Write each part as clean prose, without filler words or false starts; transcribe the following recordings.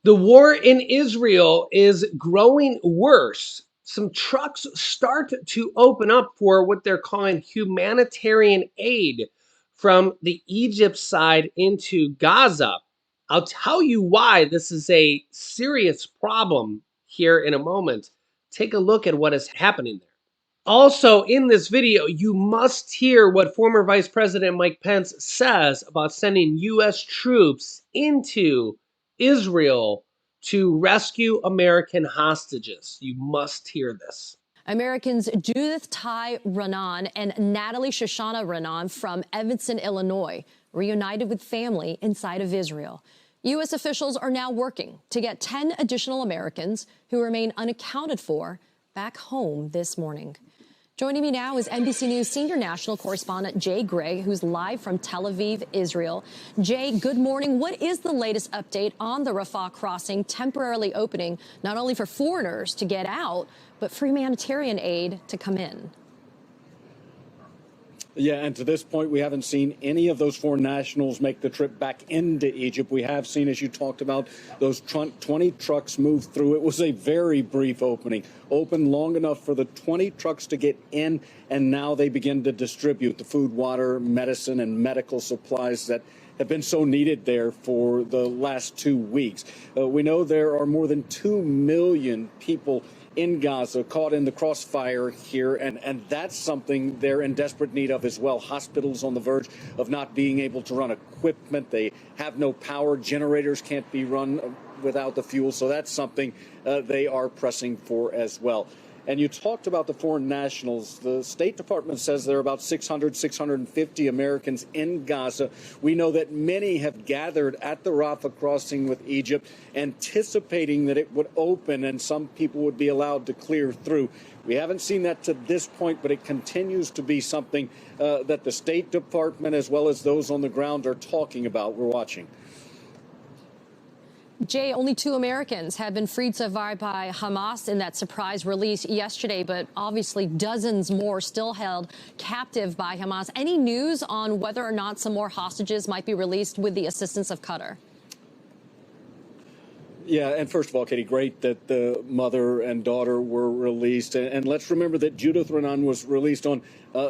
The war in Israel is growing worse. Some trucks start to open up for what they're calling humanitarian aid from the Egypt side into Gaza. I'll tell you why this is a serious problem here in a moment. Take a look at what is happening there. Also, in this video, you must hear what former Vice President Mike Pence says about sending U.S. troops into Israel to rescue American hostages. You must hear this. Americans Judith Ty Renan and Natalie Shoshana Renan from Evanston, Illinois, reunited with family inside of Israel. U.S. officials are now working to get 10 additional Americans who remain unaccounted for back home this morning. Joining me now is NBC News senior national correspondent Jay Gray, who's live from Tel Aviv, Israel. Jay, good morning. What is the latest update on the Rafah crossing temporarily opening, not only for foreigners to get out, but for humanitarian aid to come in? Yeah, and to this point, we haven't seen any of those foreign nationals make the trip back into Egypt. We have seen, as you talked about, those 20 trucks move through. It was a very brief opening, open long enough for the 20 trucks to get in, and now they begin to distribute the food, water, medicine, and medical supplies that have been so needed there for the last 2 weeks. We know there are more than 2 million people in Gaza, caught in the crossfire here, and that's something they're in desperate need of as well. Hospitals on the verge of not being able to run equipment. They have no power. Generators can't be run without the fuel, so that's something they are pressing for as well. And you talked about the foreign nationals. The State Department says there are about 600, 650 Americans in Gaza. We know that many have gathered at the Rafah crossing with Egypt, anticipating that it would open and some people would be allowed to clear through. We haven't seen that to this point, but it continues to be something that the State Department, as well as those on the ground, are talking about. We're watching. Jay, only 2 Americans have been freed so far by Hamas in that surprise release yesterday, but obviously dozens more still held captive by Hamas. Any news on whether or not some more hostages might be released with the assistance of Qatar? Yeah, and first of all, Katie, great that the mother and daughter were released. And let's remember that Judith Renan was released on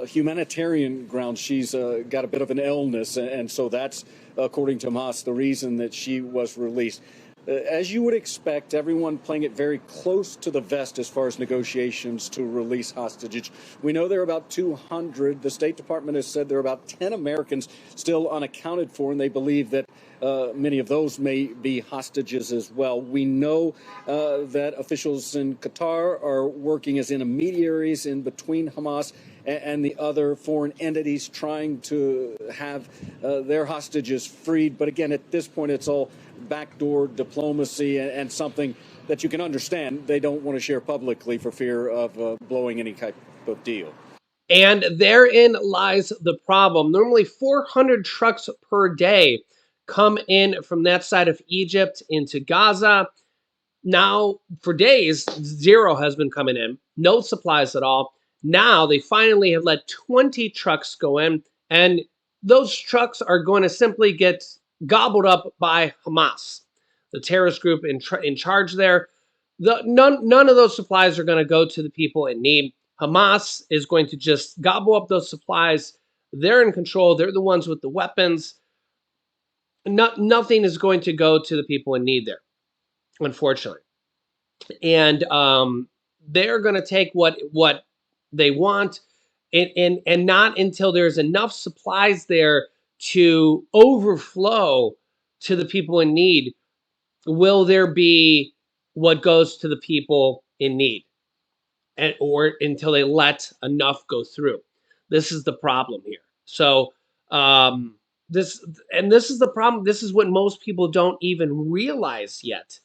humanitarian grounds. She's got a bit of an illness, and so that's, according to Hamas, the reason that she was released. As you would expect, everyone playing it very close to the vest as far as negotiations to release hostages. We know there are about 200. The State Department has said there are about 10 Americans still unaccounted for, and they believe that many of those may be hostages as well. We know that officials in Qatar are working as intermediaries in between Hamas and the other foreign entities trying to have their hostages freed. But again, at this point, it's all backdoor diplomacy and something that you can understand they don't want to share publicly for fear of blowing any type of deal. And therein lies the problem. Normally 400 trucks per day come in from that side of Egypt into Gaza. Now, for days, 0 has been coming in, no supplies at all. Now they finally have let 20 trucks go in, and those trucks are going to simply get gobbled up by Hamas, the terrorist group in charge there. None of those supplies are going to go to the people in need. Hamas is going to just gobble up those supplies. They're in control. They're the ones with the weapons. Nothing is going to go to the people in need there, unfortunately. And they're going to take what they want, and not until there's enough supplies there to overflow to the people in need will there be what goes to the people in need, and or until they let enough go through. This is the problem here. So this is the problem. This is what most people don't even realize yet.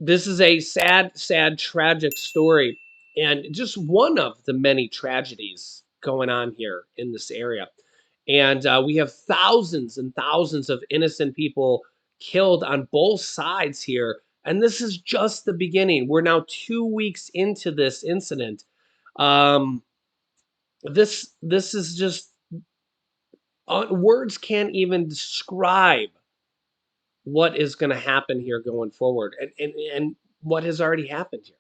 This is a sad, tragic story, and just one of the many tragedies going on here in this area. And we have thousands and thousands of innocent people killed on both sides here. And this is just the beginning. We're now 2 weeks into this incident. This is just words can't even describe what is going to happen here going forward, and what has already happened here.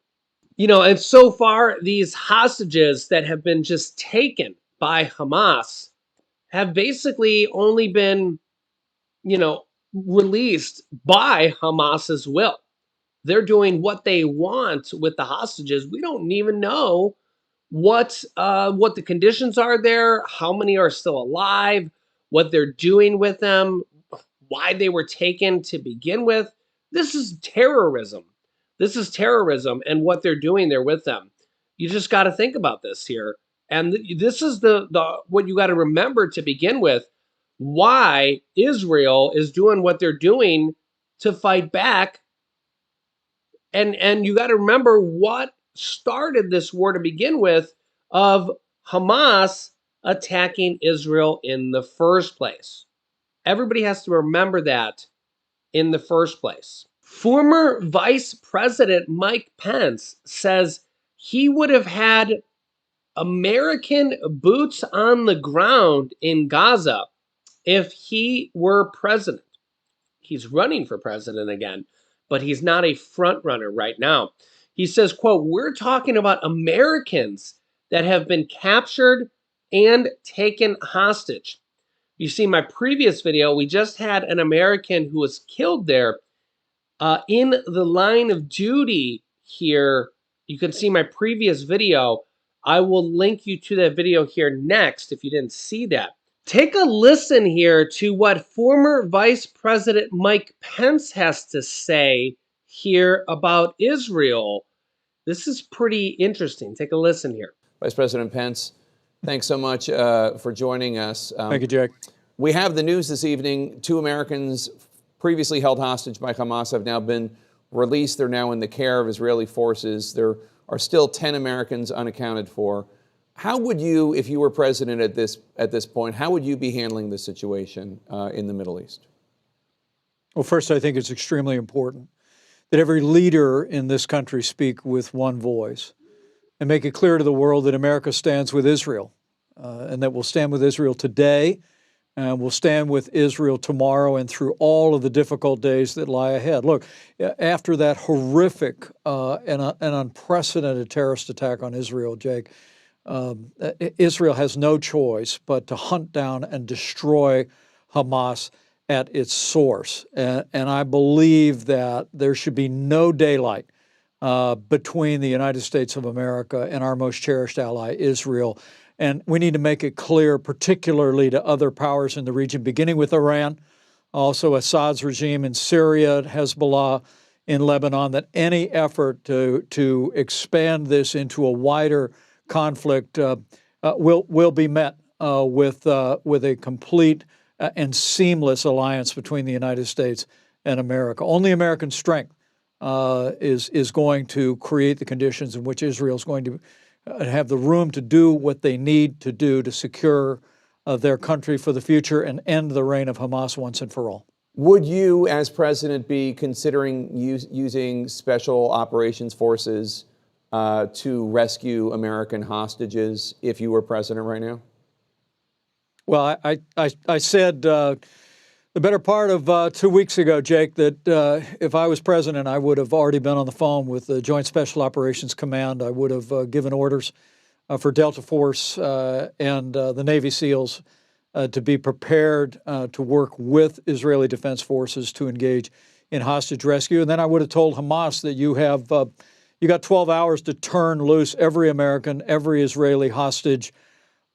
You know, and so far, these hostages that have been just taken by Hamas have basically only been, you know, released by Hamas's will. They're doing what they want with the hostages. We don't even know what the conditions are there, how many are still alive, what they're doing with them, why they were taken to begin with. This is terrorism. This is terrorism, and what they're doing there with them. You just got to think about this here. And this is the what you got to remember to begin with, why Israel is doing what they're doing to fight back. And you got to remember what started this war to begin with, of Hamas attacking Israel in the first place. Everybody has to remember that in the first place. Former Vice President Mike Pence says he would have had American boots on the ground in Gaza if he were president. He's running for president again, but he's not a front runner right now. He says, quote, "We're talking about Americans that have been captured and taken hostage." You see my previous video, we just had an American who was killed there in the line of duty here. You can see my previous video. I will link you to that video here next if you didn't see that. Take a listen here to what former Vice President Mike Pence has to say here about Israel. This is pretty interesting. Take a listen here. Vice President Pence, thanks so much for joining us. Thank you, Jack. We have the news this evening. 2 Americans previously held hostage by Hamas have now been released. They're now in the care of Israeli forces. There are still 10 Americans unaccounted for. How would you, if you were president at this point, how would you be handling the situation in the Middle East? Well, first, I think it's extremely important that every leader in this country speak with one voice and make it clear to the world that America stands with Israel and that we'll stand with Israel today and we'll stand with Israel tomorrow and through all of the difficult days that lie ahead. Look, after that horrific and unprecedented terrorist attack on Israel, Jake, Israel has no choice but to hunt down and destroy Hamas at its source. And I believe that there should be no daylight between the United States of America and our most cherished ally, Israel. And we need to make it clear, particularly to other powers in the region, beginning with Iran, also Assad's regime in Syria, Hezbollah in Lebanon, that any effort to expand this into a wider conflict will be met with a complete and seamless alliance between the United States and America. Only American strength is going to create the conditions in which Israel is going to have the room to do what they need to do to secure their country for the future and end the reign of Hamas once and for all. Would you, as president, be considering using special operations forces to rescue American hostages if you were president right now? Well, I said the better part of 2 weeks ago, Jake, that if I was president, I would have already been on the phone with the Joint Special Operations Command. I would have given orders for Delta Force and the Navy SEALs to be prepared to work with Israeli Defense Forces to engage in hostage rescue. And then I would have told Hamas that you got 12 hours to turn loose every American, every Israeli hostage,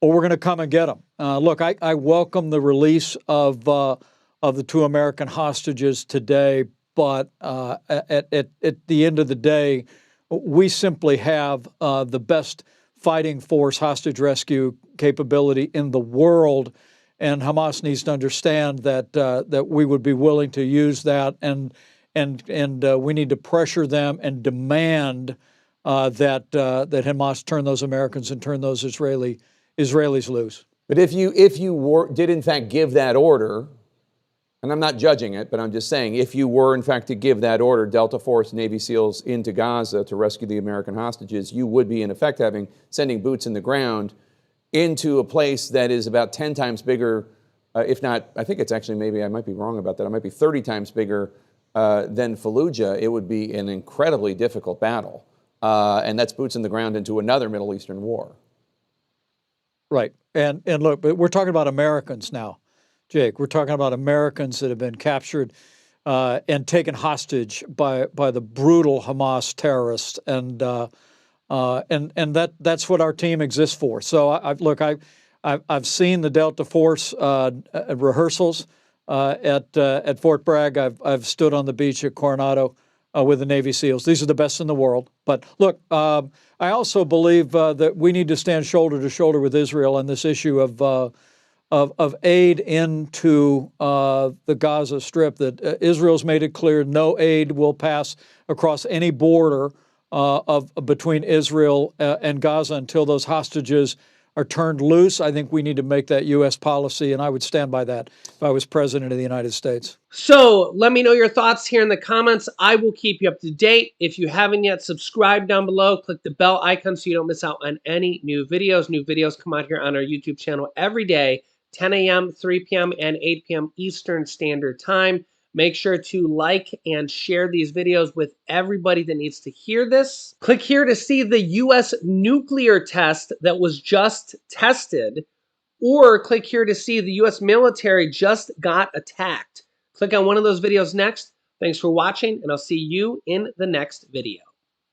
or we're going to come and get them. Look, I welcome the release of the 2 American hostages today, but at the end of the day, we simply have the best fighting force hostage rescue capability in the world, and Hamas needs to understand that we would be willing to use that, and we need to pressure them and demand that Hamas turn those Americans and turn those Israelis loose. But if you did in fact give that order, and I'm not judging it, but I'm just saying, if you were in fact to give that order, Delta Force, Navy SEALs into Gaza to rescue the American hostages, you would be in effect sending boots in the ground into a place that is about 10 times bigger if not, I think it's actually, maybe I might be wrong about that, it might be 30 times bigger than Fallujah, it would be an incredibly difficult battle. And that's boots in the ground into another Middle Eastern war. Right. And look, but we're talking about Americans now, Jake. We're talking about Americans that have been captured and taken hostage by the brutal Hamas terrorists, and that's what our team exists for. So I've seen the Delta Force rehearsals at Fort Bragg. I've stood on the beach at Coronado with the Navy SEALs. These are the best in the world. But look, I also believe that we need to stand shoulder to shoulder with Israel on this issue of aid into the Gaza Strip. That Israel's made it clear no aid will pass across any border between Israel and Gaza until those hostages are turned loose. I think we need to make that U.S. policy, and I would stand by that if I was president of the United States. So let me know your thoughts here in the comments. I will keep you up to date. If you haven't yet, subscribe down below. Click the bell icon so you don't miss out on any new videos. New videos come out here on our YouTube channel every day, 10 a.m., 3 p.m., and 8 p.m. Eastern Standard Time. Make sure to like and share these videos with everybody that needs to hear this. Click here to see the U.S. nuclear test that was just tested, or click here to see the U.S. military just got attacked. Click on one of those videos next. Thanks for watching, and I'll see you in the next video.